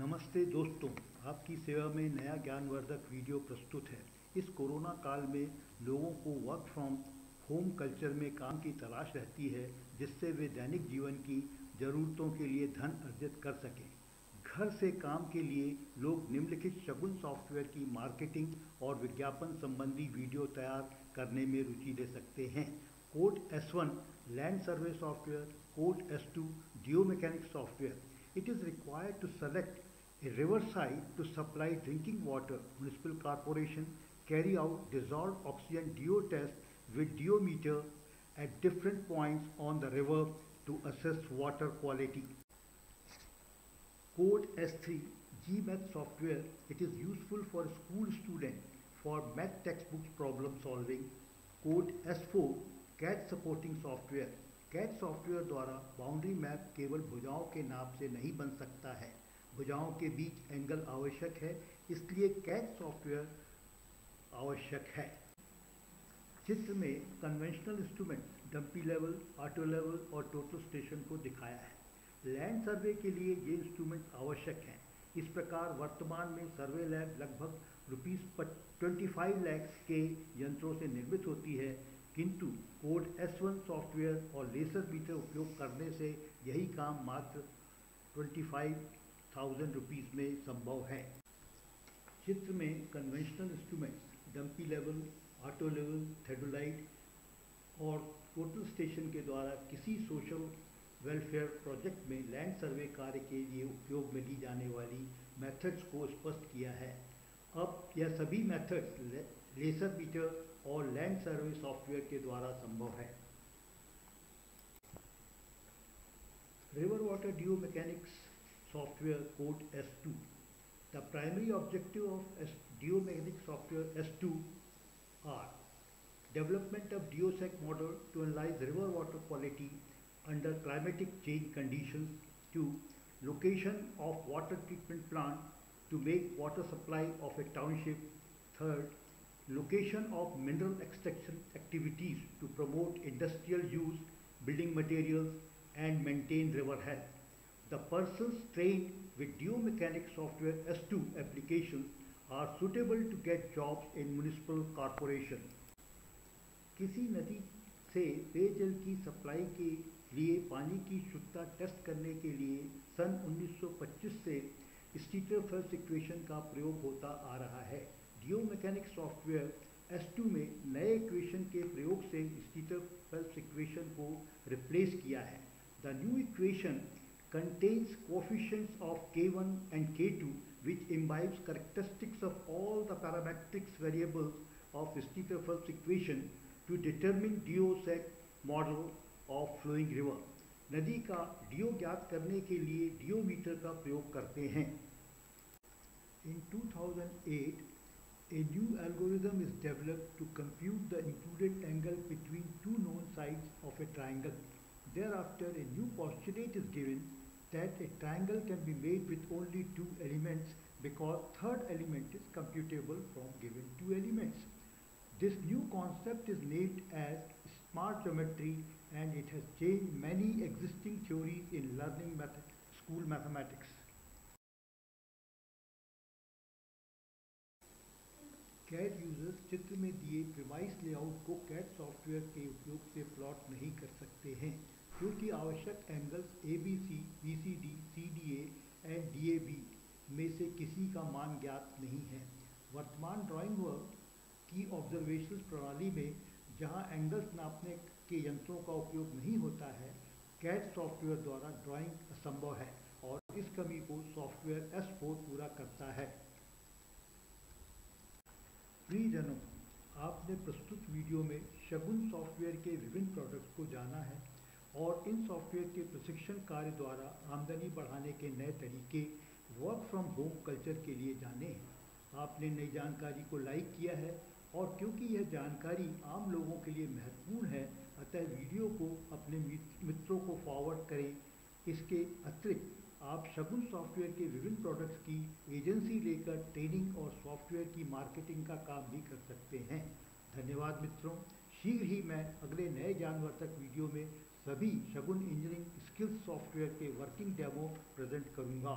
नमस्ते दोस्तों, आपकी सेवा में नया ज्ञानवर्धक वीडियो प्रस्तुत है। इस कोरोना काल में लोगों को वर्क फ्रॉम होम कल्चर में काम की तलाश रहती है, जिससे वे दैनिक जीवन की ज़रूरतों के लिए धन अर्जित कर सकें। घर से काम के लिए लोग निम्नलिखित शगुन सॉफ्टवेयर की मार्केटिंग और विज्ञापन संबंधी वीडियो तैयार करने में रुचि ले सकते हैं। Code S1 land survey software, code S2 geomechanic software. It is required to select a riverside to supply drinking water. Municipal corporation carry out dissolved oxygen DO test with DO-meter at different points on the river to assess water quality. Code S3 GMath software. It is useful for school students for math textbooks problem solving. Code S4 CAD supporting software. CAD software द्वारा boundary map केवल भुजाओं के नाप से नहीं बन सकता है, भुजाओं के बीच एंगल आवश्यक है, इसलिए कैट सॉफ्टवेयर आवश्यक है। चित्र में conventional instrument dumpy level, auto level और टोटल स्टेशन को दिखाया है। लैंड सर्वे के लिए ये इंस्ट्रूमेंट आवश्यक हैं। इस प्रकार वर्तमान में सर्वे लैब लगभग ₹25 लाख के यंत्रों से निर्मित होती है, किंतु कोड S1 सॉफ्टवेयर और लेसर मीटर उपयोग करने से यही काम मात्र ₹25,000 में संभव है। चित्र में conventional instruments dumpy level, auto level, theodolite और टोटल स्टेशन के द्वारा किसी सोशल वेलफेयर प्रोजेक्ट में लैंड सर्वे कार्य के लिए उपयोग में ली जाने वाली मेथड्स को स्पष्ट किया है। अब यह सभी मेथड्स लेसर मीटर और लैंड सर्वे सॉफ्टवेयर के द्वारा संभव है। River water geomechanics software code S2। The primary objective of geomechanic software S2 are development of geosec model to analyze river water quality under climatic change conditions. 2. Location of water treatment plant to make water supply of a township. 3rd. Location of mineral extraction activities to promote industrial use, building materials and maintain river health. The persons trained with geomechanic software S2 applications are suitable to get jobs in municipal corporation. किसी नदी से पेयजल की supply के लिए पानी की शुद्धता टेस्ट करने के लिए सन 1925 से स्टीटरफेल्प्स इक्वेशन का प्रयोग होता आ रहा है। जियोमैकेनिक सॉफ्टवेयर S2 में नए इक्वेशन के प्रयोग से स्टीटरफेल्प्स इक्वेशन को रिप्लेस किया है। The new equation contains coefficients of K1 and K2 which imbibes characteristics of all the parametric variables of Stifter-Phelps equation to determine DO-sec model of flowing river. नदी का DO ज्ञात करने के लिए DO मीटर का प्रयोग करते हैं। In 2008, a new algorithm is developed to compute the included angle between two known sides of a triangle. Thereafter, a new postulate is given that a triangle can be made with only two elements because third element is computable from given two elements. This new concept is named as smart geometry and it has changed many existing theories in learning school mathematics. CAD users चित्र में दिए premise layout को CAD software के उपयोग से plot नहीं कर सकते हैं, क्योंकि आवश्यक angles ABC, BCD, CDA and DAB में से किसी का मान ज्ञात नहीं है। वर्तमान ड्राइंग वर्क की ऑब्जर्वेशन प्रणाली में जहां एंगल्स नापने के यंत्रों का उपयोग नहीं होता है, कैड सॉफ्टवेयर द्वारा ड्राइंग असंभव है और इस कमी को सॉफ्टवेयर S4 पूरा करता है। प्रियजनों, आपने प्रस्तुत वीडियो में शगुन सॉफ्टवेयर के विभिन्न प्रोडक्ट्स को जाना है और इन सॉफ्टवेयर के प्रशिक्षण कार्य द्वारा आमदनी बढ़ाने के नए तरीके वर्क फ्रॉम होम कल्चर के लिए जाने हैं। आपने नई जानकारी को लाइक किया है और क्योंकि यह जानकारी आम लोगों के लिए महत्वपूर्ण है, अतः वीडियो को अपने मित्रों को फॉरवर्ड करें। इसके अतिरिक्त आप शगुन सॉफ्टवेयर के विभिन्न प्रोडक्ट्स की एजेंसी लेकर ट्रेनिंग और सॉफ्टवेयर की मार्केटिंग का काम भी कर सकते हैं। धन्यवाद मित्रों। शीघ्र ही मैं अगले नए ज्ञानवर्धक वीडियो में सभी शगुन इंजीनियरिंग स्किल्स सॉफ्टवेयर के वर्किंग डेमो प्रेजेंट करूंगा।